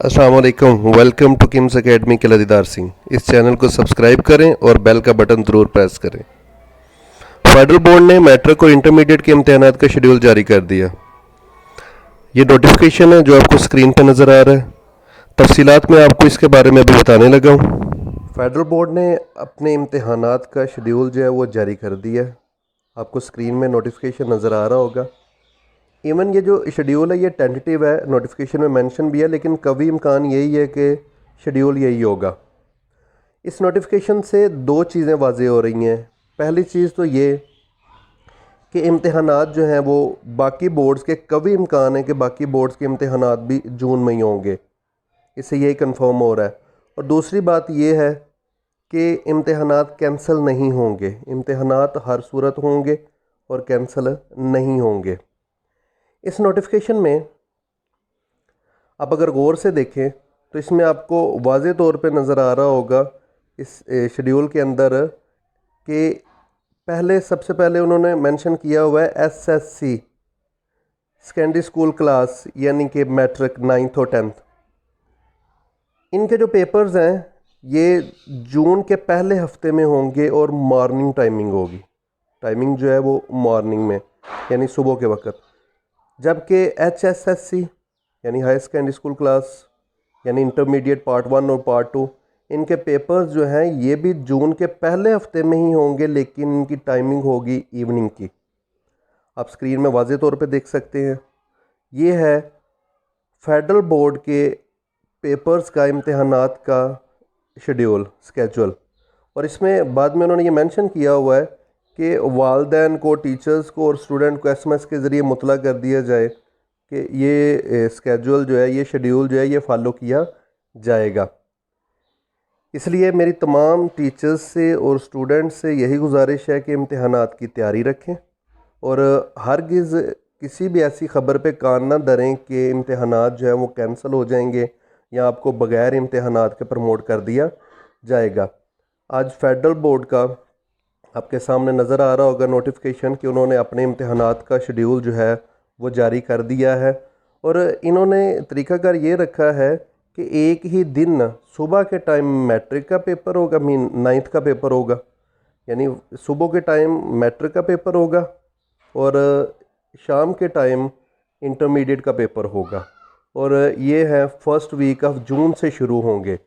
अस्सलाम वालेकुम, welcome to KIMS academy के लदीदार सिंह। इस चैनल को सब्सक्राइब करें और बेल का बटन ज़रूर प्रेस करें। फेडरल बोर्ड ने मैट्रिक और इंटरमीडिएट के इम्तहानात का शेड्यूल जारी कर दिया। ये नोटिफिकेशन है जो आपको स्क्रीन पर नज़र आ रहा है। तफसीलात में आपको इसके बारे में अभी बताने लगा हूँ। फेडरल बोर्ड ने अपने इम्तहानात का शेड्यूल जो है वो जारी कर दिया है। आपको स्क्रीन में नोटिफिकेशन नज़र आ रहा होगा। इवन ये जो शेड्यूल है ये टेंटेटिव है, नोटिफिकेशन में मेंशन भी है, लेकिन कभी इम्कान यही है कि शेड्यूल यही होगा। इस नोटिफिकेशन से दो चीज़ें वाज़ेह हो रही हैं। पहली चीज़ तो ये कि इम्तहानात जो हैं वो बाकी बोर्ड्स के कभी इम्कान है कि बाकी बोर्ड्स के इम्तहानात भी जून में ही होंगे, इससे यही कंफर्म हो रहा है। और दूसरी बात ये है कि इम्तहानात कैंसिल नहीं होंगे, इम्तहानात हर सूरत होंगे और कैंसिल नहीं होंगे। इस नोटिफिकेशन में आप अगर गौर से देखें तो इसमें आपको वाज़े तौर पे नज़र आ रहा होगा इस शेड्यूल के अंदर कि सबसे पहले उन्होंने मेंशन किया हुआ है एसएससी सेकेंडरी स्कूल क्लास, यानी कि मैट्रिक 9th और 10th। इनके जो पेपर्स हैं ये जून के पहले हफ्ते में होंगे और मॉर्निंग टाइमिंग होगी। टाइमिंग जो है वो मॉर्निंग में यानी सुबह के वक्त। जबकि HSSC यानी हाई सेकेंडरी स्कूल क्लास यानी इंटरमीडिएट पार्ट 1 और पार्ट 2, इनके पेपर्स जो हैं ये भी जून के पहले हफ्ते में ही होंगे, लेकिन इनकी टाइमिंग होगी इवनिंग की। आप स्क्रीन में वाज़े तौर पे देख सकते हैं। ये है फेडरल बोर्ड के पेपर्स का, इम्तहानात का शेड्यूल स्केजुअल। और इसमें बाद में उन्होंने ये मेंशन किया हुआ है कि वालदैन को, टीचर्स को और स्टूडेंट को SMS के ज़रिए मुतला कर दिया जाए कि ये स्केजुअल जो है, ये शेड्यूल जो है ये फॉलो किया जाएगा। इसलिए मेरी तमाम टीचर्स से और स्टूडेंट्स से यही गुजारिश है कि इम्तहानात की तैयारी रखें और हरगिज़ किसी भी ऐसी ख़बर पे कान ना धरें कि इम्तहानात जो है वो कैंसिल हो जाएंगे या आपको बग़ैर इम्तहानात के प्रमोट कर दिया जाएगा। आज फेडरल बोर्ड का आपके सामने नज़र आ रहा होगा नोटिफिकेशन कि उन्होंने अपने इम्तहानात का शेड्यूल जो है वो जारी कर दिया है। और इन्होंने तरीक़ाकार ये रखा है कि एक ही दिन सुबह के टाइम मैट्रिक का पेपर होगा, 9th का पेपर होगा, यानी सुबह के टाइम मैट्रिक का पेपर होगा और शाम के टाइम इंटरमीडिएट का पेपर होगा। और ये है फर्स्ट वीक ऑफ जून से शुरू होंगे,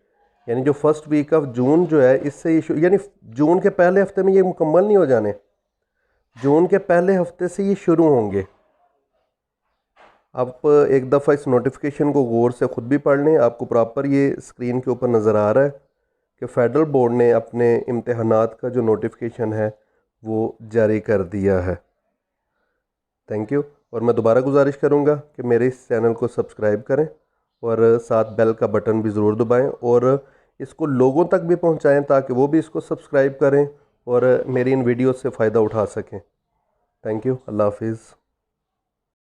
यानी जो फर्स्ट वीक ऑफ जून जो है इससे ये यानी जून के पहले हफ्ते में ये मुकम्मल नहीं हो जाने, जून के पहले हफ्ते से ये शुरू होंगे। आप एक दफ़ा इस नोटिफिकेशन को गौर से ख़ुद भी पढ़ लें, आपको प्रॉपर ये स्क्रीन के ऊपर नज़र आ रहा है कि फेडरल बोर्ड ने अपने इम्तहानात का जो नोटिफिकेशन है वो जारी कर दिया है। Thank you. और मैं दोबारा गुजारिश करूँगा कि मेरे इस चैनल को सब्सक्राइब करें और साथ बेल का बटन भी ज़रूर दबाएं और इसको लोगों तक भी पहुंचाएं ताकि वो भी इसको सब्सक्राइब करें और मेरी इन वीडियो से फ़ायदा उठा सकें। Thank you. अल्लाह हाफिज़।